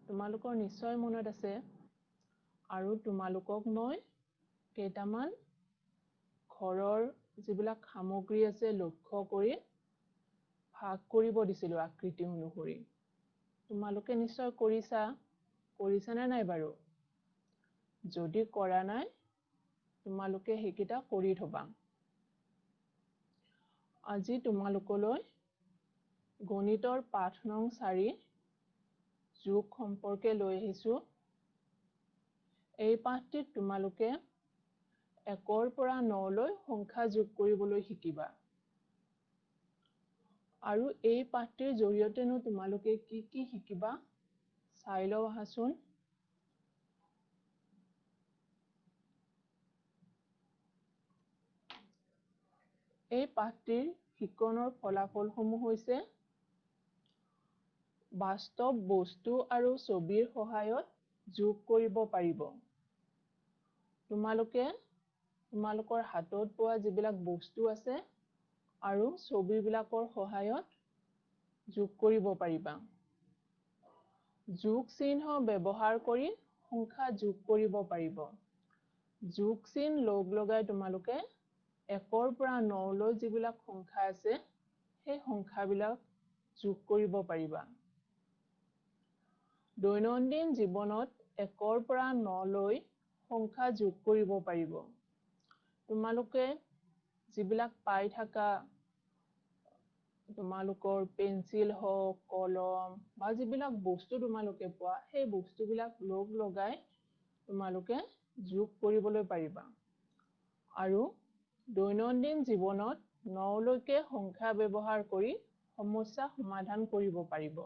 তোমালোকৰ নিশ্চয় মনত আছে আৰু তোমালোকক মই কেইটামান ঘৰৰ যিবিলাক সামগ্ৰী আছে লক্ষ্য কৰি ভাগ কৰিব দিছিলোঁ আকৃতি অনুসৰি। তোমালোকে নিশ্চয় কৰিছা নে নাই বাৰু? যদি কৰা নাই তোমালোকে সেইকেইটা কৰি থবা। আজি তোমালোকলৈ গণিতৰ পাঠ নং 4 যোগ সম্পৰ্কে লৈ আহিছোঁ। এই পাঠটিত তোমালোকে 1 পৰা 9 লৈ সংখ্যা যোগ কৰিবলৈ শিকিবা। আৰু এই পাঠটিৰ জৰিয়তেনো তোমালোকে কি কি শিকিবা চাই লওঁ আহাচোন। এই পাঠটিৰ শিকনৰ ফলাফলসমূহ হৈছে বাস্তৱ বস্তু আৰু ছবিৰ সহায়ত যোগ কৰিব পাৰিব। তোমালোকে তোমালোকৰ হাতত পোৱা যিবিলাক বস্তু আছে আৰু ছবিবিলাকৰ সহায়ত যোগ কৰিব পাৰিবা। যোগ চিহ্ন ব্যৱহাৰ কৰি সংখ্যা যোগ কৰিব পাৰিব। যোগ চিহ্ন লগাই তোমালোকে 1 পৰা 9 লৈ যিবিলাক সংখ্যা আছে সেই সংখ্যাবিলাক যোগ কৰিব পাৰিবা। দৈনন্দিন জীৱনত 1 পৰা 9 লৈ সংখ্যা যোগ কৰিব পাৰিব। তোমালোকে যিবিলাক পাই থাকা তোমালোকৰ পেন্সিল হওক, কলম বা যিবিলাক বস্তু তোমালোকে পোৱা সেই বস্তুবিলাক লগাই তোমালোকে যোগ কৰিবলৈ পাৰিবা। আৰু দৈনন্দিন জীৱনত 9 লৈকে সংখ্যা ব্যৱহাৰ কৰি সমস্যা সমাধান কৰিব পাৰিব।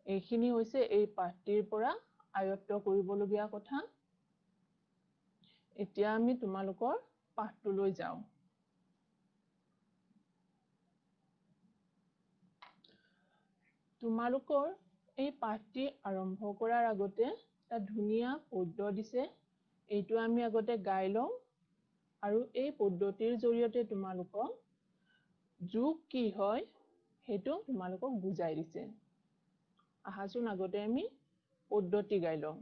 এইখিনি হৈছে এই পাঠটিৰ পৰা আয়ত্ত কৰিবলগীয়া কথা। এতিয়া আমি তোমালোকৰ পাঠটোলৈ যাওঁ। তোমালোকৰ এই পাঠটি আৰম্ভ কৰাৰ আগতে এটা ধুনীয়া পদ্য দিছে। এইটো আমি আগতে গাই লওঁ আৰু এই পদ্ধতিৰ জৰিয়তে তোমালোকক যোগ কি হয় সেইটো তোমালোকক বুজাই দিছে। আহাচোন আগতে আমি পদ্ধতি গাই লওঁ।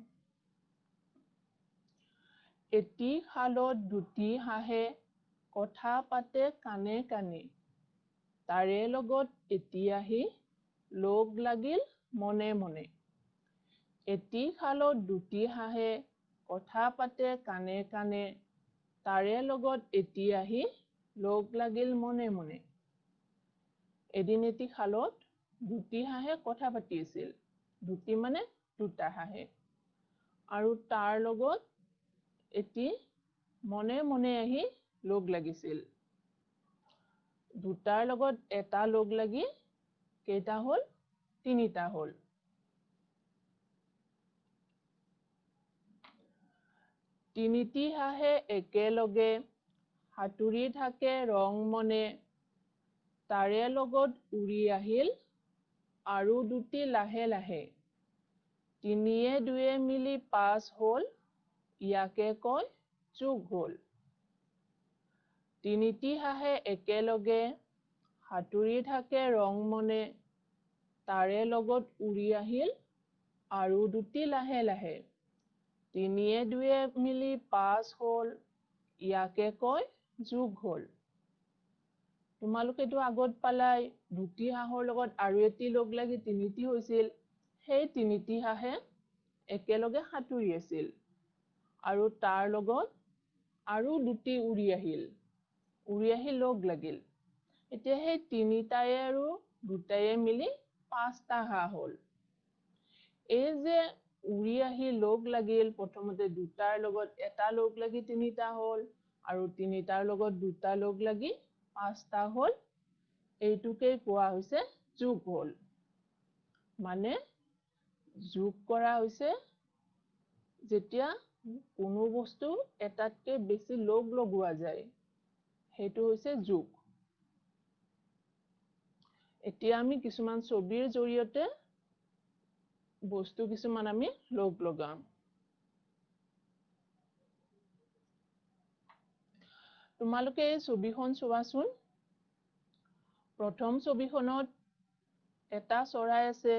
এটি শালত দুটি হাঁহে কথা পাতে কাণে কাণে, তাৰে লগত এটি আহি লগ লাগিল মনে মনে। এটি শালত দুটি হাঁহে কথা পাতে কাণে কাণে, তাৰে লগত এটি আহি লগ লাগিল মনে মনে। এদিন এটি শালত দুটি হাঁহে কথা পাতি আছিল। দুটি মানে দুটা হাঁহে। আৰু তাৰ লগত এটি মনে মনে আহি লগ লাগিছিল। দুটাৰ লগত এটা লগ লাগি কেইটা হ'ল? 3টা হ'ল। তিনিটি হাঁহে একেলগে সাঁতুৰি থাকে ৰং মনে, তাৰে লগত উৰি আহিল আৰু দুটি লাহে লাহে। 3য়ে 2য়ে মিলি 5 হ'ল, ইয়াকে কয় যোগ হ'ল। তিনিটি হাঁহে একেলগে সাঁতুৰি থাকে ৰং মনে, তাৰে লগত উৰি আহিল আৰু দুটি লাহে লাহে। 3য়ে 2য়ে মিলি 5 হ'ল, ইয়াকে কয় যোগ হ'ল। তোমালোকেতো আগত পালাই দুটি হাঁহৰ লগত আৰু এটি লগ লাগি 3টি হৈছিল। সেই 3টি হাঁহে একেলগে সাঁতুৰি আছিল আৰু তাৰ লগত আৰু দুটি উৰি আহি লগ লাগিল। এতিয়া সেই 3টায়ে আৰু 2টায়ে মিলি 5টা হাঁহ হ'ল। এই যে উৰি আহি লগ লাগিল, প্ৰথমতে 2টাৰ লগত এটা লগ লাগি 3টা হ'ল আৰু 3টাৰ লগত 2টা লগ লাগি 5টা হ'ল। এইটোকেই কোৱা হৈছে যোগ হ'ল। মানে যোগ কৰা হৈছে যেতিয়া কোনো বস্তু এটাতকৈ বেছি লগ লগোৱা যায়, সেইটো হৈছে যোগ। এতিয়া আমি কিছুমান ছবিৰ জৰিয়তে বস্তু কিছুমান আমি লগ লগাম। তোমালোকে এই ছবিখন চোৱাচোন। প্ৰথম ছবিখনত এটা চৰাই আছে,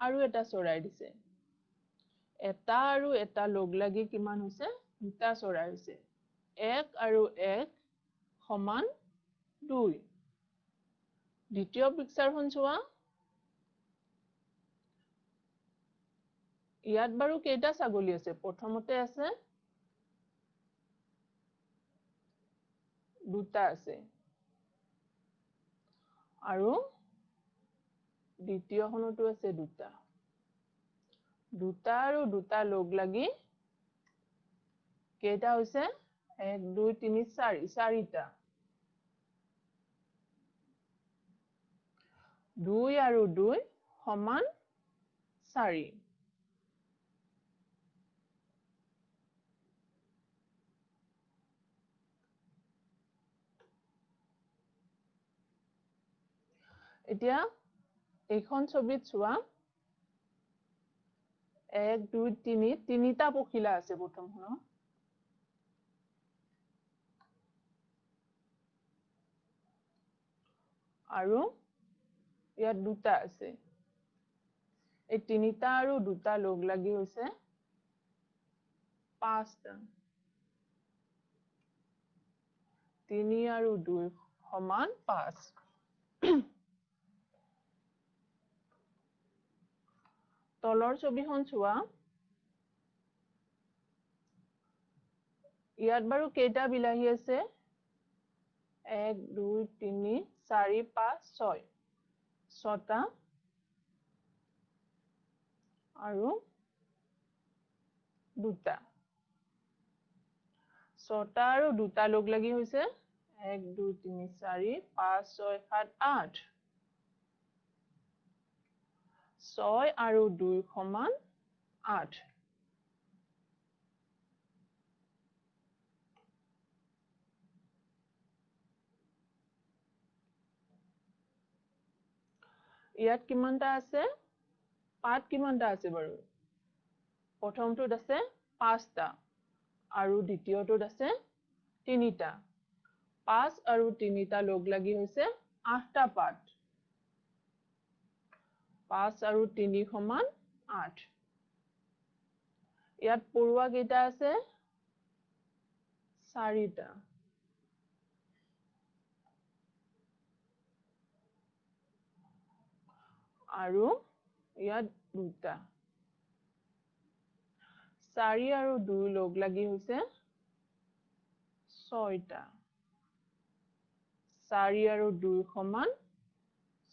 আৰু এটা চৰাই দিছে এটা আৰু এটা লগ লাগি কিমান হৈছে দুটা চৰাই হৈছে 1 আৰু 1 সমান 2 দ্বিতীয় পিকচাৰখন চোৱা ইয়াত বাৰু কেইটা ছাগলী আছে প্ৰথমতে আছে দুটা আছে আৰু দ্বিতীয়খনতো আছে দুটা দুটা আৰু দুটা লগ লাগি কেইটা হৈছে 1 2 3 4 চাৰিটা 2 আৰু 2 সমান 4 এতিয়া এইখন ছবিত চোৱা 1 2 3 তিনিটা পখিলা আছে প্ৰথমখন আৰু ইয়াত দুটা আছে এই তিনিটা আৰু দুটা লগ লাগি হৈছে পাঁচটা 3 আৰু 2 সমান 5 তলৰ ছবিখন চোৱা ইয়াত বাৰু কেইটা বিলাহী আছে 1 2 3 4 5 6 ছটা আৰু দুটা ছটা আৰু দুটা লগ লাগি হৈছে 1 2 3 4 5 6 7 8 6 আৰু 2 সমান 8 ইয়াত কিমানটা আছে পাত কিমানটা আছে বাৰু প্ৰথমটোত আছে 5টা আৰু দ্বিতীয়টোত আছে 3টা 5 আৰু 3টা লগ লাগি হৈছে 8টা পাত 5 আৰু 3 সমান 8 ইয়াত পৰুৱা কেইটা আছে 4টা আৰু ইয়াত দুটা 4 আৰু 2 লগ লাগি হৈছে 6টা 4 আৰু 2 সমান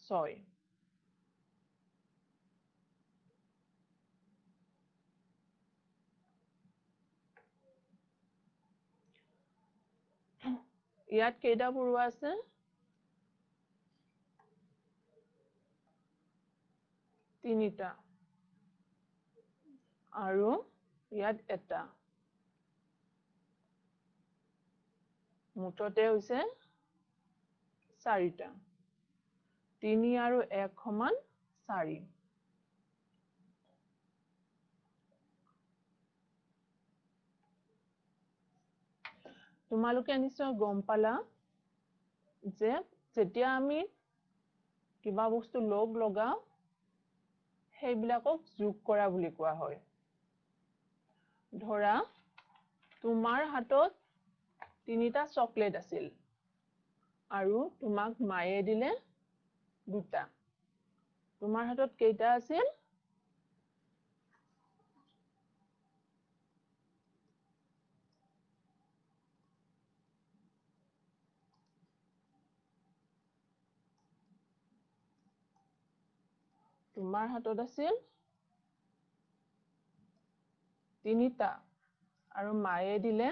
6 ইয়াত কেইটা পৰুৱা আছে 3টা আৰু ইয়াত এটা মুঠতে হৈছে 4টা 3 আৰু 1 সমান 4 তোমালোকে নিশ্চয় গম পালা যে যেতিয়া আমি কিবা বস্তু লগ লগাও সেইবিলাকক যোগ কৰা বুলি কোৱা হয় ধৰা তোমাৰ হাতত 3টা চকলেট আছিল আৰু তোমাক মায়ে দিলে দুটা তোমাৰ হাতত কেইটা আছিল তোমাৰ হাতত আছিল 3টা আৰু মায়ে দিলে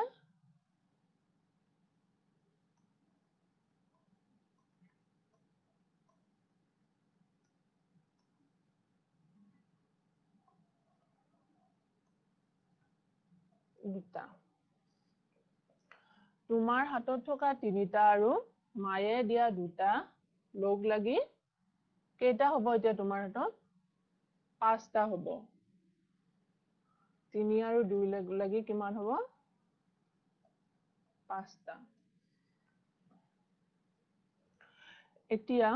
দুটা তোমাৰ হাতত থকা 3টা আৰু মায়ে দিয়া দুটা লগ লাগি কেইটা হ'ব এতিয়া তোমাৰ হাতত 5টা হ'ব 3 আৰু 2 লাগি কিমান হ'ব 5টা এতিয়া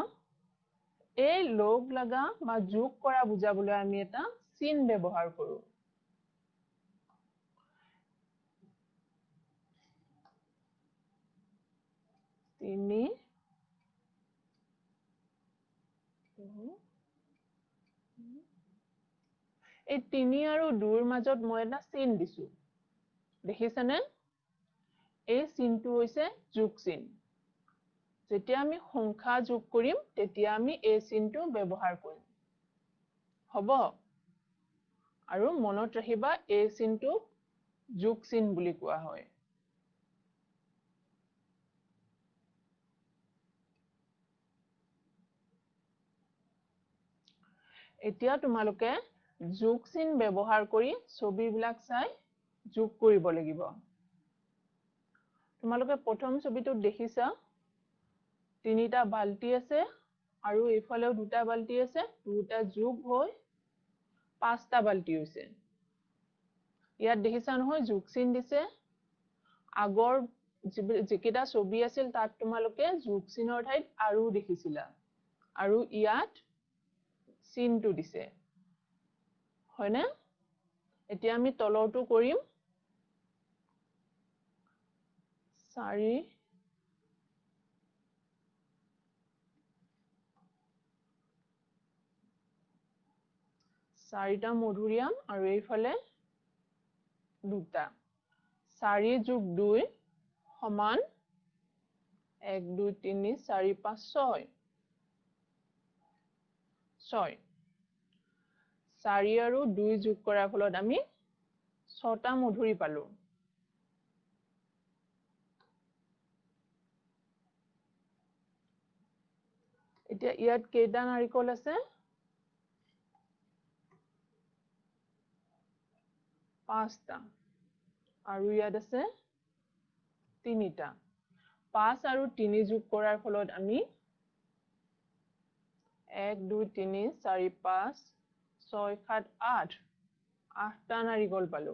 এই লগ লগা বা যোগ কৰা বুজাবলৈ আমি এটা চিন ব্যৱহাৰ কৰো তিনি এই 3 আৰু 2ৰ মাজত মই এটা চিন দিছো দেখিছানে এই চিনটো হৈছে যোগ চিন যেতিয়া আমি সংখ্যা যোগ কৰিম তেতিয়া আমি এই চিনটো ব্যৱহাৰ কৰিম হ'ব আৰু মনত ৰাখিবা এই চিনটো যোগ চিন বুলি কোৱা হয় এতিয়া তোমালোকে যোগ চিন ব্যৱহাৰ কৰি ছবিবিলাক চাই যোগ কৰিব লাগিব তোমালোকে প্ৰথম ছবিটো দেখিছা তিনিটা বালতি আছে আৰু এইফালেও দুটা বালতি আছে দুটা যোগ হৈ পাঁচটা বালতি হৈছে ইয়াত দেখিছা নহয় যোগ চিন দিছে আগৰ যিকেইটা ছবি আছিল তাত তোমালোকে যোগ চিনৰ ঠাইত আৰু দেখিছিলা আৰু ইয়াত চিনটো দিছে হয়নে এতিয়া আমি তলৰটো কৰিম 4 4টা মধুৰিআম আৰু এইফালে দুটা 4 যোগ 2 সমান 1 2 3 4 5 6 6 4 আৰু 2 যোগ কৰাৰ ফলত আমি 6টা মধুৰি পালো এতিয়া ইয়াত কেইটা নাৰিকল আছে 5টা আৰু ইয়াত আছে 3টা 5 আৰু 3 যোগ কৰাৰ ফলত আমি 1 2 3 4 5 6 7 8 8টা নাৰিকল পালো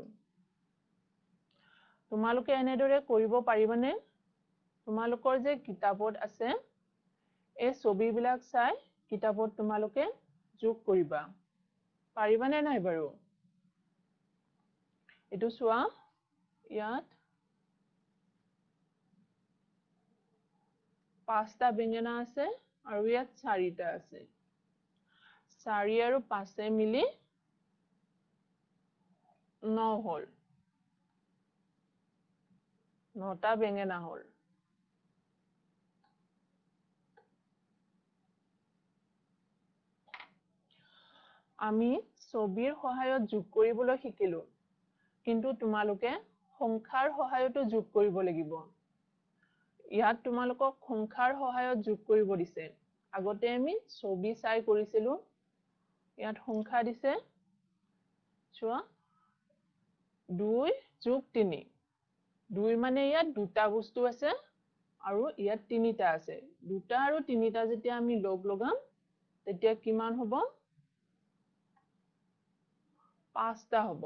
তোমালোকে এনেদৰে কৰিব পাৰিবানে তোমালোকৰ যে কিতাপত আছে এই ছবিবিলাক চাই কিতাপত তোমালোকে যোগ কৰিবা পাৰিবানে নাই বাৰু এটো চোৱা ইয়াত 5টা বেঙেনা আছে আৰু ইয়াত 4টা আছে 4 আৰু 5 মিলি 9 হল 9টা বেঙেনা হল আমি ছবিৰ সহায়ত যোগ কৰিবলৈ শিকিলো কিন্তু তোমালোকে সংখ্যাৰ সহায়তো যোগ কৰিব লাগিব ইয়াত তোমালোকক সংখ্যাৰ সহায়ত যোগ কৰিব দিছে আগতে আমি ছবি চাই কৰিছিলো ইয়াত সংখ্যা দিছে চোৱা 2 যোগ 3 2 মানে ইয়াত দুটা বস্তু আছে আৰু ইয়াত তিনিটা আছে দুটা আৰু তিনিটা যেতিয়া আমি লগ লগাম তেতিয়া কিমান হ'ব 5টা হ'ব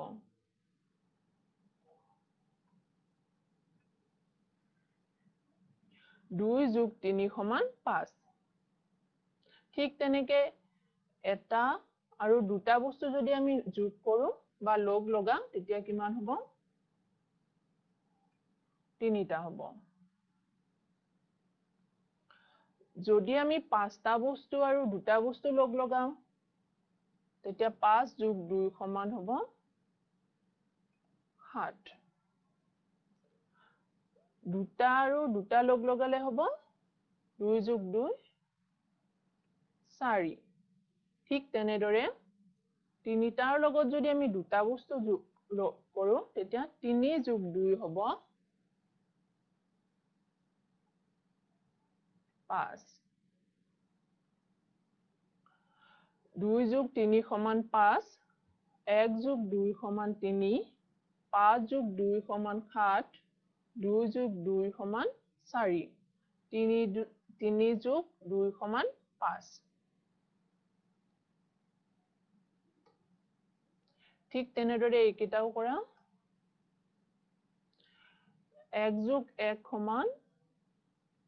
2 যোগ 3 সমান 5 ঠিক তেনেকে এটা আৰু দুটা বস্তু যদি আমি যোগ কৰো বা লগ লগাম তেতিয়া কিমান হ'ব 3টা হ'ব যদি আমি 5টা বস্তু আৰু দুটা বস্তু লগ লগাম তেতিয়া 5 যোগ 2 সমান হ'ব 7 দুটা আৰু দুটা লগ লগালে হ'ব 2 যোগ 2 4 ঠিক তেনেদৰে তিনিটাৰ লগত যদি আমি দুটা বস্তু যোগ কৰো তেতিয়া 3 যোগ 2 হ'ব 5 2 যোগ 3 সমান 5 1 যোগ 2 সমান 3 5 যোগ 2 সমান 7 2 যোগ 2 সমান 4 3 যোগ 2 সমান 5 ঠিক তেনেদৰে এইকেইটাও কৰা 1 যোগ 1 সমান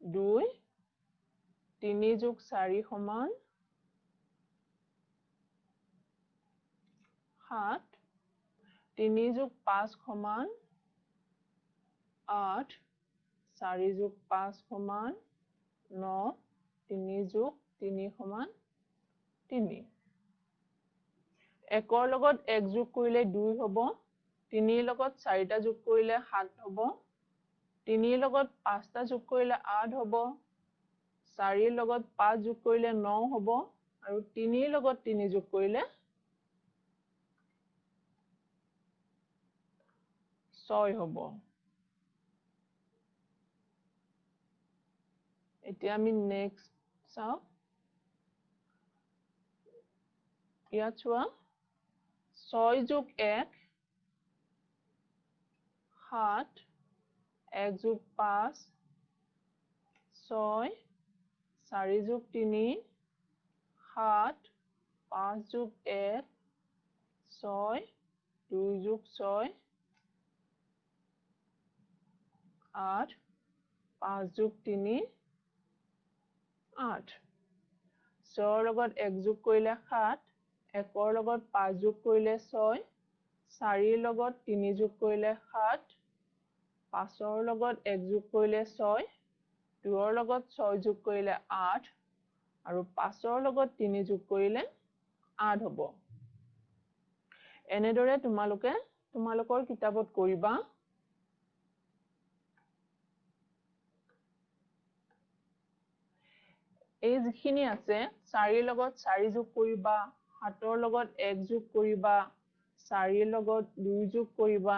2 3 যোগ 4 সমান 7 3 যোগ 5 সমান 8 4 যোগ 5 সমান 9 3 যোগ 3 সমান 3 1 লগত 1 যোগ কৰিলে 2 হ'ব 3 লগত 4টা যোগ কৰিলে 7 হ'ব 3 লগত 5টা যোগ কৰিলে 8 হ'ব 4 লগত 5 যোগ কৰিলে 9 হ'ব আৰু 3 লগত 3 যোগ কৰিলে 6 হ'ব এতিয়া আমি নেক্সট চাও ইয়াত চোৱা 6 যোগ 1 7 1 যোগ 5 6 4 যোগ 3 7 5 যোগ 1 6 2 যোগ 6 8 5 যোগ 3 8 6 লগত 1 যোগ কৰিলে 7 1 লগত 5 যোগ কৰিলে 6 4 লগত 3 যোগ কৰিলে 7 5 লগত 1 যোগ কৰিলে 6 2 লগত 6 যোগ কৰিলে 8 আৰু 5 লগত 3 যোগ কৰিলে 8 হ'ব এনেদৰে তোমালোকৰ কিতাপত কৰিবা এই যিখিনি আছে 4 লগত 4 যোগ কৰিবা 7 লগত 1 যোগ কৰিবা 4 লগত 2 যোগ কৰিবা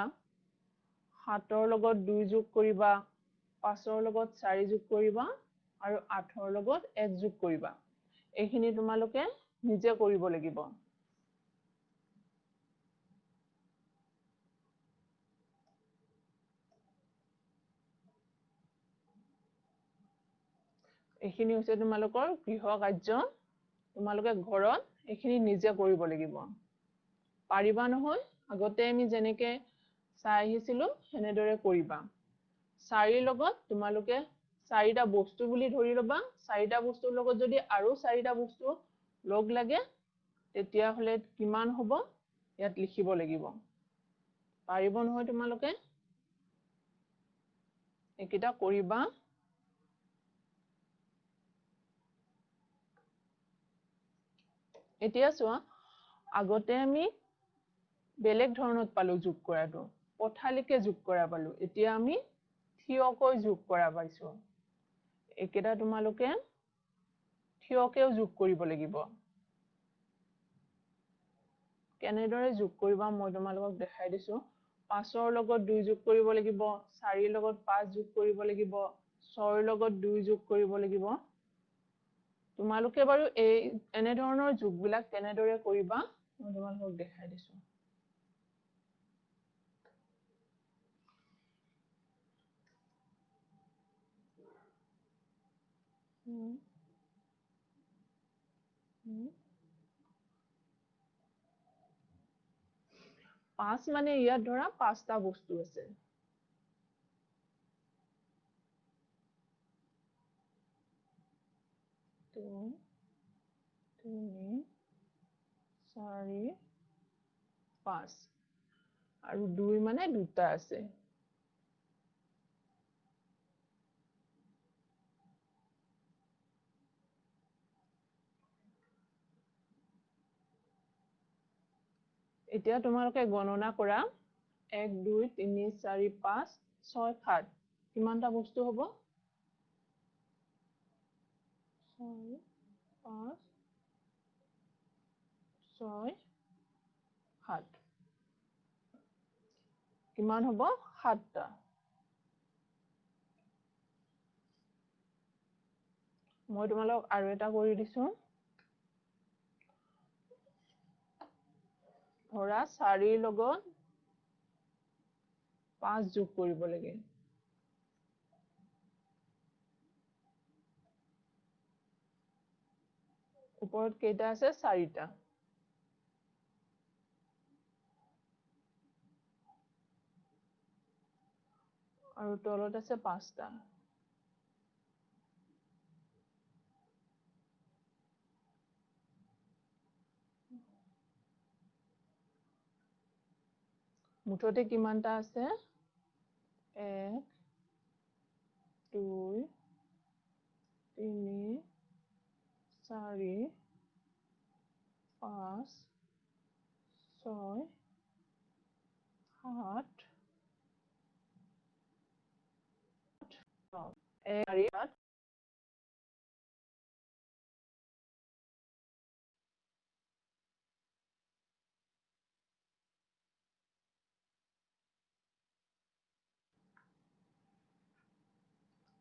7 লগত 2 যোগ কৰিবা 5 লগত 4 যোগ কৰিবা আৰু 8 লগত 1 যোগ কৰিবা এইখিনি তোমালোকে নিজে কৰিব লাগিব এইখিনি হৈছে তোমালোকৰ গৃহ কাৰ্য তোমালোকে ঘৰত এইখিনি নিজে কৰিব লাগিব পাৰিবা নহয় আগতে আমি যেনেকে চাই আহিছিলো সেনেদৰে কৰিবা 4 লগত তোমালোকে 4টা বস্তু বুলি ধৰি লবা 4টা বস্তুৰ লগত যদি আৰু 4টা বস্তু লগ লাগে তেতিয়া হলে কিমান হ'ব ইয়াত লিখিব লাগিব পাৰিব নহয় তোমালোকে এইকেইটা কৰিবা এতিয়া চোৱা আগতে আমি বেলেগ ধৰণত পালো যোগ কৰাটো পথালিকে যোগ কৰা পালো এতিয়া আমি থিয়কৈ যোগ কৰা পাইছো এইকেইটা তোমালোকে থিয়কেও যোগ কৰিব লাগিব কেনেদৰে যোগ কৰিবা মই তোমালোকক দেখাই দিছো 5ৰ লগত 2 যোগ কৰিব লাগিব 4 লগত 5 যোগ কৰিব লাগিব 6 লগত 2 যোগ কৰিব লাগিব তোমালোকে বাৰু এই এনে ধৰণৰ যোগবিলাক কেনেদৰে কৰিবা মই তোমালোকক দেখাই দিছো পাঁচ মানে ইয়াত ধৰা 5টা বস্তু আছে 2 3 4 5 আৰু 2 মানে 2টা আছে এতিয়া তোমালোকে গণনা কৰা 1 2 3 4 5 6 7 কিমানটা বস্তু হ'ব 4 5 6 7 কিমান হ'ব 7টা মই তোমালোকক আৰু এটা কৰি দিছো ধৰা 4 লগত 5 যোগ কৰিব লাগে ওপৰত কেইটা আছে 4টা আৰু তলত আছে 5টা মুঠতে কিমানটা আছে 1 2 3 4 5 6 7 8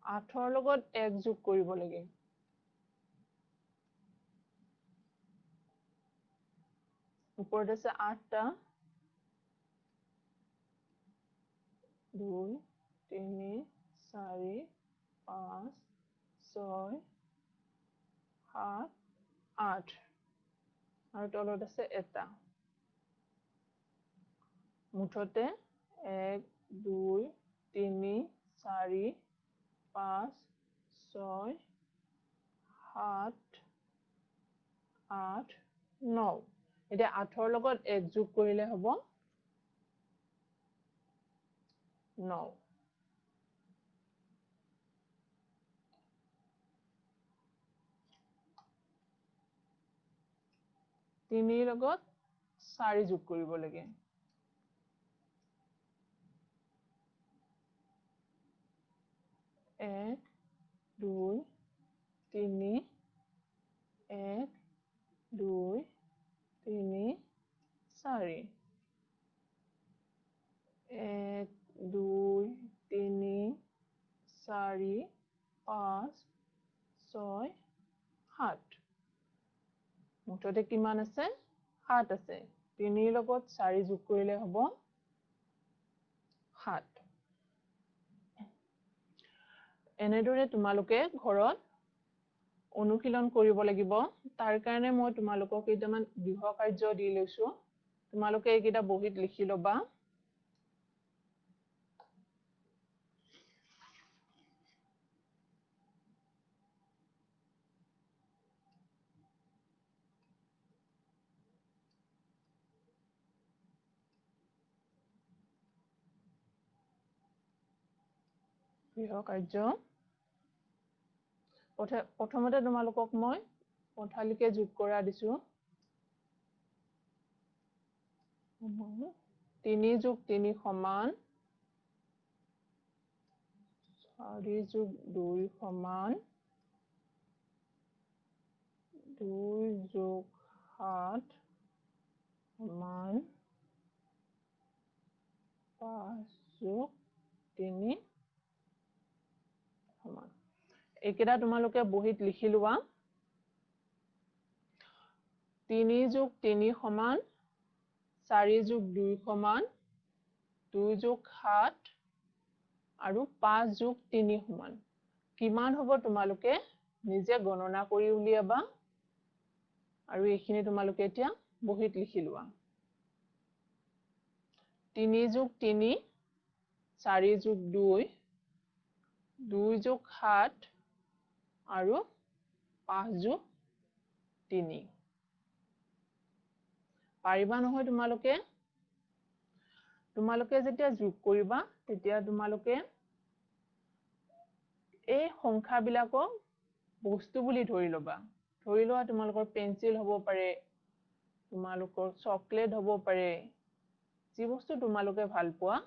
8ৰ লগত 1 যোগ কৰিব লাগে ওপৰত আছে 8টা 2 3 4 5 6 7 8 আৰু তলত আছে এটা মুঠতে 1 2 3 4 5 6 7 8 9 এতিয়া 8ৰ লগত 1 যোগ কৰিলে হ'ব 9 3 লগত 4 যোগ কৰিব লাগে 1 2 3 1 2 3 4 1 2 3 4 5 6 7 মুঠতে কিমান আছে 7 আছে 3 লগত 4 যোগ কৰিলে হ'ব 7 এনেদৰে তোমালোকে ঘৰত অনুশীলন কৰিব লাগিব তাৰ কাৰণে মই তোমালোকক কেইটামান গৃহ কাৰ্য দি লৈছো তোমালোকে এইকেইটা বহিত লিখি লবা গৃহ কাৰ্য প্ৰথমতে তোমালোকক মই পথালিকে যোগ কৰা দিছো 3 যোগ 3 সমান 4 যোগ 2 সমান 2 যোগ 7 সমান 5 যোগ 3 সমান এইকেইটা তোমালোকে বহিত লিখি লোৱা 3 যোগ 3 সমান 4 যোগ 2 সমান 2 যোগ 7 আৰু 5 যোগ 3 সমান কিমান হ'ব তোমালোকে নিজে গণনা কৰি উলিয়াবা আৰু এইখিনি তোমালোকে এতিয়া বহিত লিখি লোৱা 3 যোগ 3 4 যোগ 2 2 যোগ 7 আৰু 5 যোগ 3 পাৰিবা নহয় তোমালোকে যেতিয়া যোগ কৰিবা তেতিয়া তোমালোকে এই সংখ্যাবিলাকক বস্তু বুলি ধৰি লোৱা তোমালোকৰ পেন্সিল হ'ব পাৰে তোমালোকৰ চকলেট হ'ব পাৰে যি বস্তু তোমালোকে ভাল পোৱা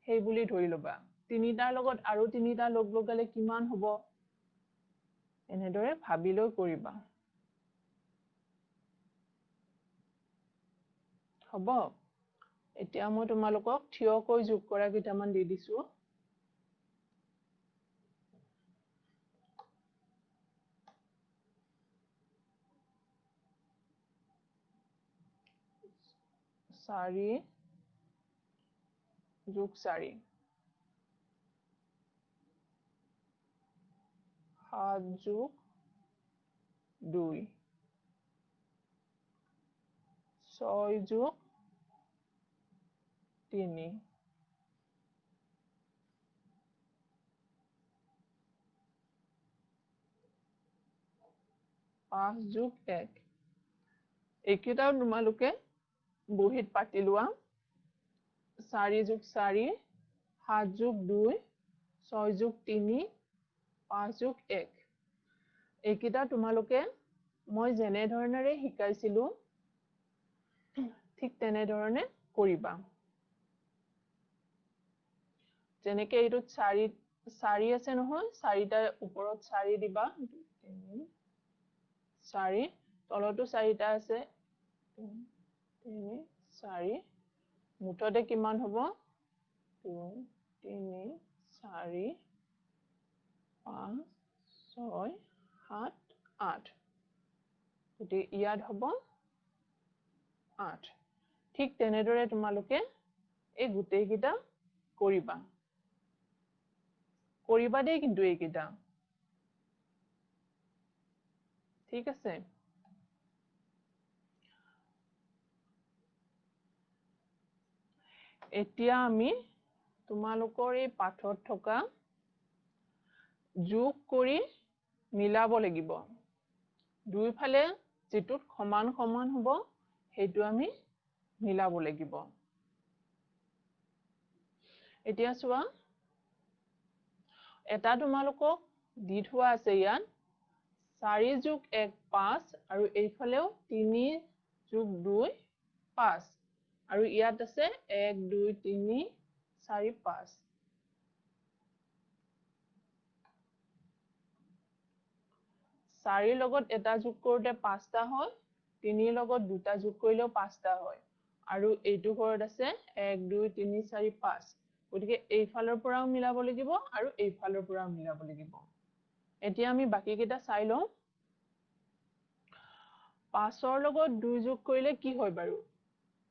সেই বুলি ধৰি ল'বা তিনিটাৰ লগত আৰু তিনিটা লগ লগালে কিমান হ'ব এনেদৰে ভাবি লৈ কৰিবা হ'ব এতিয়া মই তোমালোকক থিয়কৈ যোগ কৰা কেইটামান দি দিছো চাৰি যোগ 4 7 যোগ 2 6 যোগ 3 5 যোগ 1 এইকেইটাও তোমালোকে বহিত পাতি লোৱা 4 যোগ 4 7 যোগ 2 6 যোগ 3 5 যোগ 1 এইকেইটা তোমালোকে মই যেনে ধৰণেৰে শিকাইছিলো ঠিক তেনে ধৰণে কৰিবা যেনেকৈ এইটো 4 আছে নহয় 4টাৰ ওপৰত 4 দিবা 4 তলতো 4টা আছে 3 4 মুঠতে কিমান হ'ব 2 3 4 5 6 7 8 গতি ইয়াত হ'ব 8 ঠিক তেনেদৰে তোমালোকে এই গোটেইকেইটা কৰিবা দেই কিন্তু এইকেইটা ঠিক আছে এতিয়া আমি তোমালোকৰ এই পাঠত থকা যোগ কৰি মিলাব লাগিব দুইফালে যেটো সমান সমান হ'ব হেতু আমি মিলাব লাগিব এতিয়া চোৱা এটা তোমালোকক দি থোৱা আছে ইয়াত 4 যোগ 1 5 আৰু এইফালেও 3 যোগ 2 5 আৰু ইয়াত আছে 1 2 3 4 5 4 লগত এটা যোগ কৰোতে 5টা হয় 3 লগত দুটা যোগ কৰিলেও 5টা হয় আৰু এইটো ঘৰত আছে 1 2 3 4 5 গতিকে এইফালৰ পৰাও মিলাব লাগিব আৰু এইফালৰ পৰাও মিলাব লাগিব এতিয়া আমি বাকি কেইটা চাই লওঁ 5ৰ লগত 2 যোগ কৰিলে কি হয় বাৰু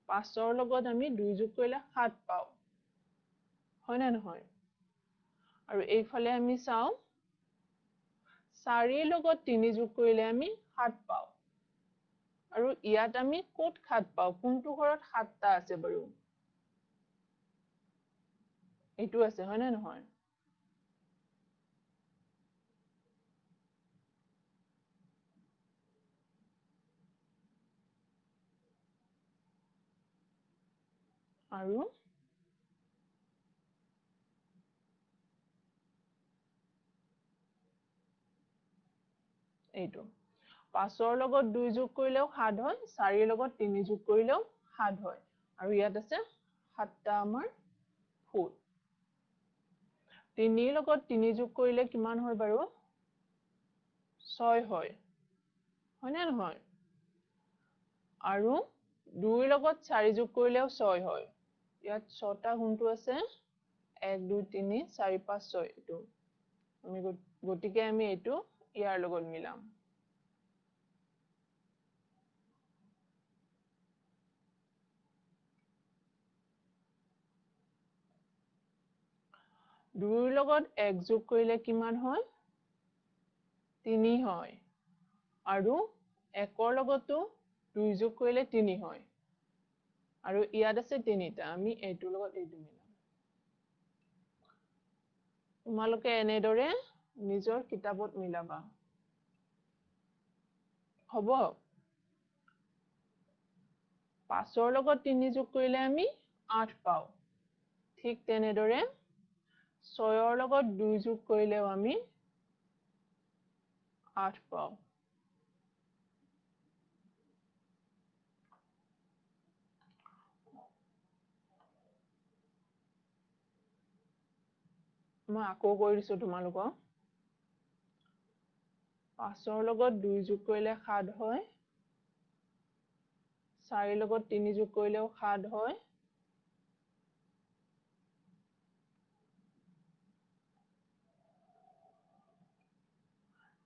5ৰ লগত আমি 2 যোগ কৰিলে 7 পাও হয় না নহয় আৰু এইফালে আমি চাও 4 লগত 3 যোগ কৰিলে আমি 7 পাও আৰু ইয়াত আমি কোট 7 পাও কোনটো ঘৰত 7টা আছে বাৰু এইটো আছে হয় না নহয় আৰু এইটো 5ৰ লগত 2 যোগ কৰিলেও 7 হয় 4ৰ লগত 3 যোগ কৰিলেও 7 হয় আৰু ইয়াত আছে 7টা আমাৰ ফুট 3ৰ লগত 3 যোগ কৰিলে কিমান হয় বাৰু 6 হয় হয় না নহয় আৰু 2ৰ লগত 4 যোগ কৰিলেও 6 হয় ইয়াত 6টা গুণটো আছে 1 2 3 4 5 6 এইটো আমি গতিকে আমি এইটো ইয়াৰ লগত মিলাম 2ৰ লগত 1 যোগ কৰিলে কিমান হয় 3 হয় আৰু 1ৰ লগতো 2 যোগ কৰিলে 3 হয় আৰু ইয়াত আছে 3টা আমি এইটোৰ লগত এইটো মিলাম তোমালোকে এনেদৰে নিজৰ কিতাপত মিলাবা হ'ব 5ৰ লগত 3 যোগ কৰিলে আমি 8 পাও ঠিক তেনেদৰে 6ৰ লগত 2 যোগ কৰিলেও আমি 8 পাও মই আকৌ কৈ দিছো তোমালোকক 5ৰ লগত 2 যোগ কৰিলে 7 হয় 4ৰ লগত 3 যোগ কৰিলেও 7 হয়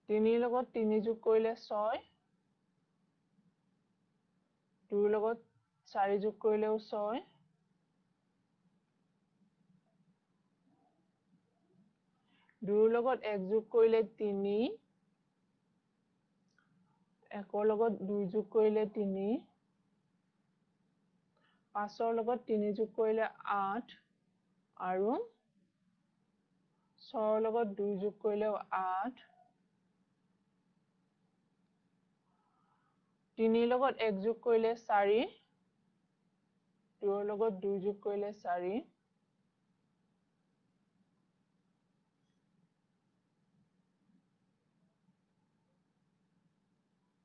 3ৰ লগত 3 যোগ কৰিলে 6 2ৰ লগত 4 যোগ কৰিলেও 6 2ৰ লগত 1 যোগ কৰিলে 3 1ৰ লগত 2 যোগ কৰিলে 3 5ৰ লগত 3 যোগ কৰিলে 8 আৰু 6ৰ লগত 2 যোগ কৰিলেও 8 3ৰ লগত 1 যোগ কৰিলে 4 2 লগত 2 যোগ কৰিলে 4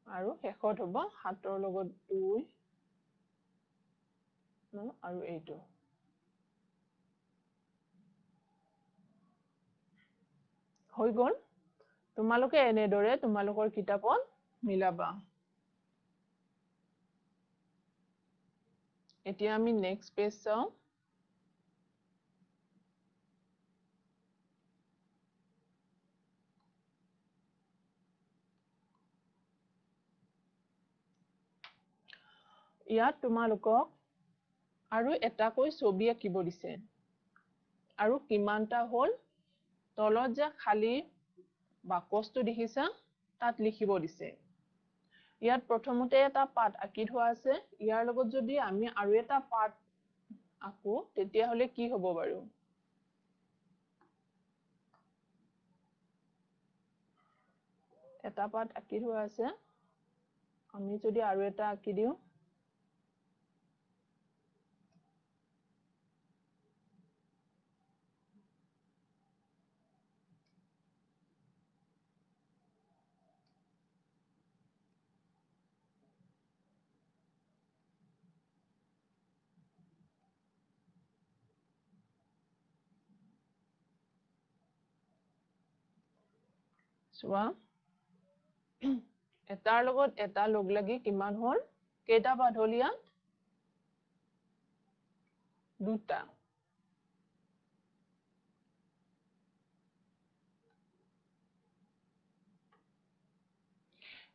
আৰু শেষত হ'ব 7 লগত 2 আৰু এইটো হৈ গ'ল তোমালোকে এনেদৰে তোমালোকৰ কিতাপত মিলাবা এতিয়া আমি নেক্সট পেজ চাওঁ ইয়াত তোমালোকক আৰু এটাকৈ ছবি আঁকিব দিছে আৰু কিমানটা হ'ল তলত যে খালি বাকচটো দেখিছা তাত লিখিব দিছে ইয়াত প্ৰথমতে এটা পাত আঁকি থোৱা আছে ইয়াৰ লগত যদি আমি আৰু এটা পাত আঁকো তেতিয়াহ'লে কি হ'ব বাৰু এটা পাত আঁকি থোৱা আছে আমি যদি আৰু এটা আঁকি দিওঁ চোৱা এটাৰ লগত এটা লগ লাগি কিমান হ'ল কেইটা পাত হ'ল ইয়াত দুটা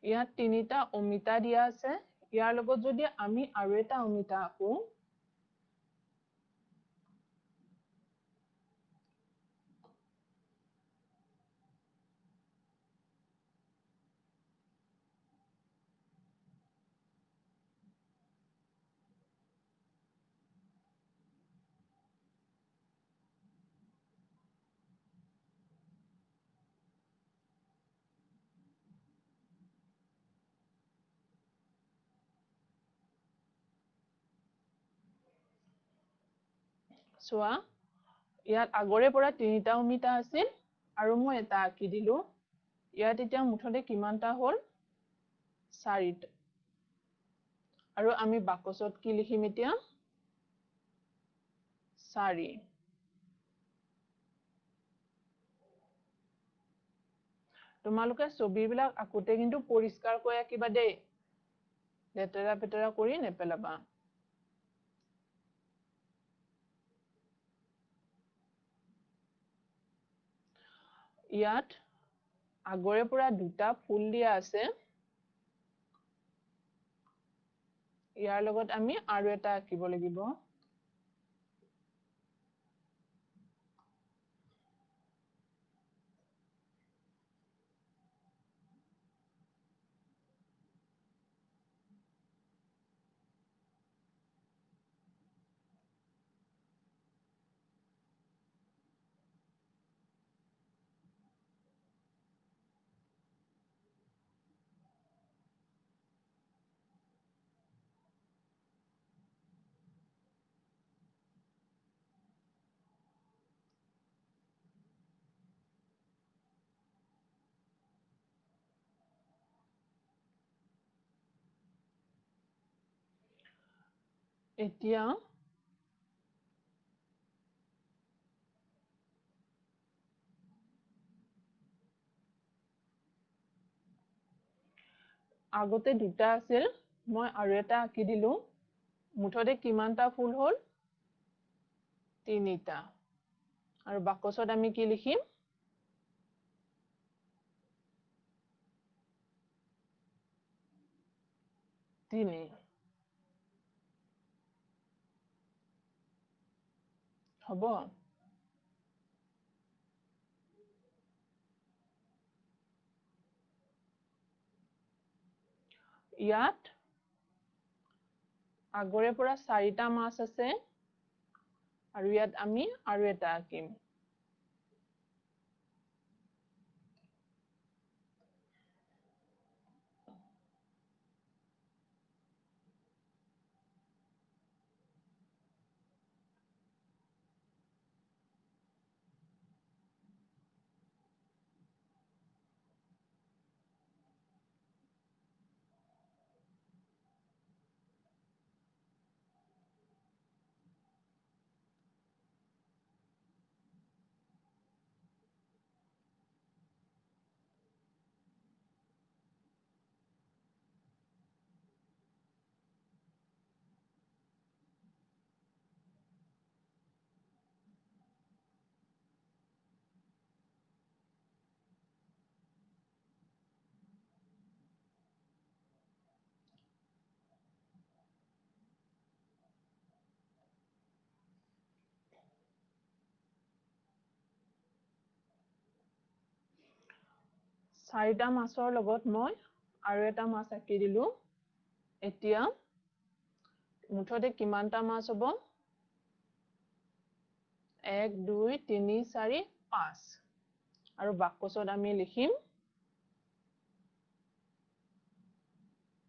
ইয়াত তিনিটা অমিতা দিয়া আছে ইয়াৰ লগত যদি আমি আৰু এটা অমিতা আঁকো চোৱা ইয়াত আগৰে পৰা তিনিটা অমিতা আছিল আৰু মই এটা আঁকি দিলো ইয়াত এতিয়া মুঠতে কিমানটা হ'ল 4টা আৰু আমি বাকচত কি লিখিম এতিয়া 4 তোমালোকে ছবিবিলাক আঁকোতে কিন্তু পৰিষ্কাৰকৈ আঁকিবা দেই লেতেৰা পেতেৰা কৰি নেপেলাবা ইয়াত আগৰে পৰা দুটা ফুল দিয়া আছে ইয়াৰ লগত আমি আৰু এটা আঁকিব লাগিব এতিয়া আগতে দুটা আছিল মই আৰু এটা আঁকি দিলো মুঠতে কিমানটা ফুল হ'ল 3টা আৰু বাকচত আমি কি লিখিম 3 হ'ব ইয়াত আগৰে পৰা 4টা মাছ আছে আৰু ইয়াত আমি আৰু এটা আঁকিম 4টা মাছৰ লগত মই আৰু এটা মাছ আঁকি দিলো। এতিয়া মুঠতে কিমানটা মাছ হ'ব? 1 2 3 4 5 আৰু বাকচত আমি লিখিম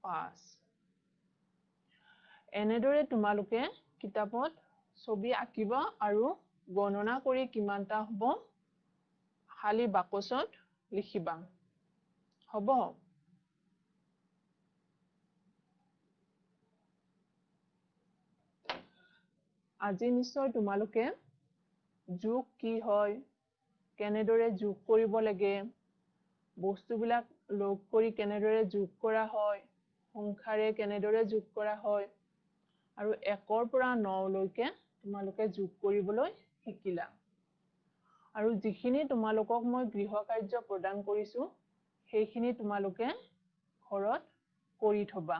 5। এনেদৰে তোমালোকে কিতাপত ছবি আঁকিবা আৰু গণনা কৰি কিমানটা হ'ব খালি বাকচত লিখিবা। হ'ব? আজি নিশ্চয় তোমালোকে যোগ কি হয়, কেনেদৰে যোগ কৰিব লাগে, বস্তুবিলাক লগ কৰি কেনেদৰে যোগ কৰা হয়, সংখ্যাৰে কেনেদৰে যোগ কৰা হয়, আৰু 1ৰ পৰা 9 লৈকে তোমালোকে যোগ কৰিবলৈ শিকিলা। আৰু যিখিনি তোমালোকক মই গৃহ কাৰ্য প্ৰদান কৰিছো, সেইখিনি তোমালোকে ঘৰত কৰি থবা।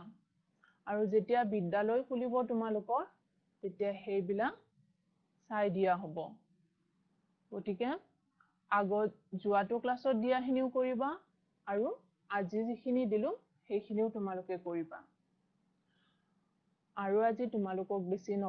আৰু যেতিয়া বিদ্যালয় খুলিব তোমালোকৰ, তেতিয়া সেইবিলাক চাই দিয়া হ'ব। গতিকে আগত যোৱাটো ক্লাছত দিয়াখিনিও কৰিবা আৰু আজি যিখিনি দিলো সেইখিনিও তোমালোকে কৰিবা। আৰু আজি তোমালোকক বেছি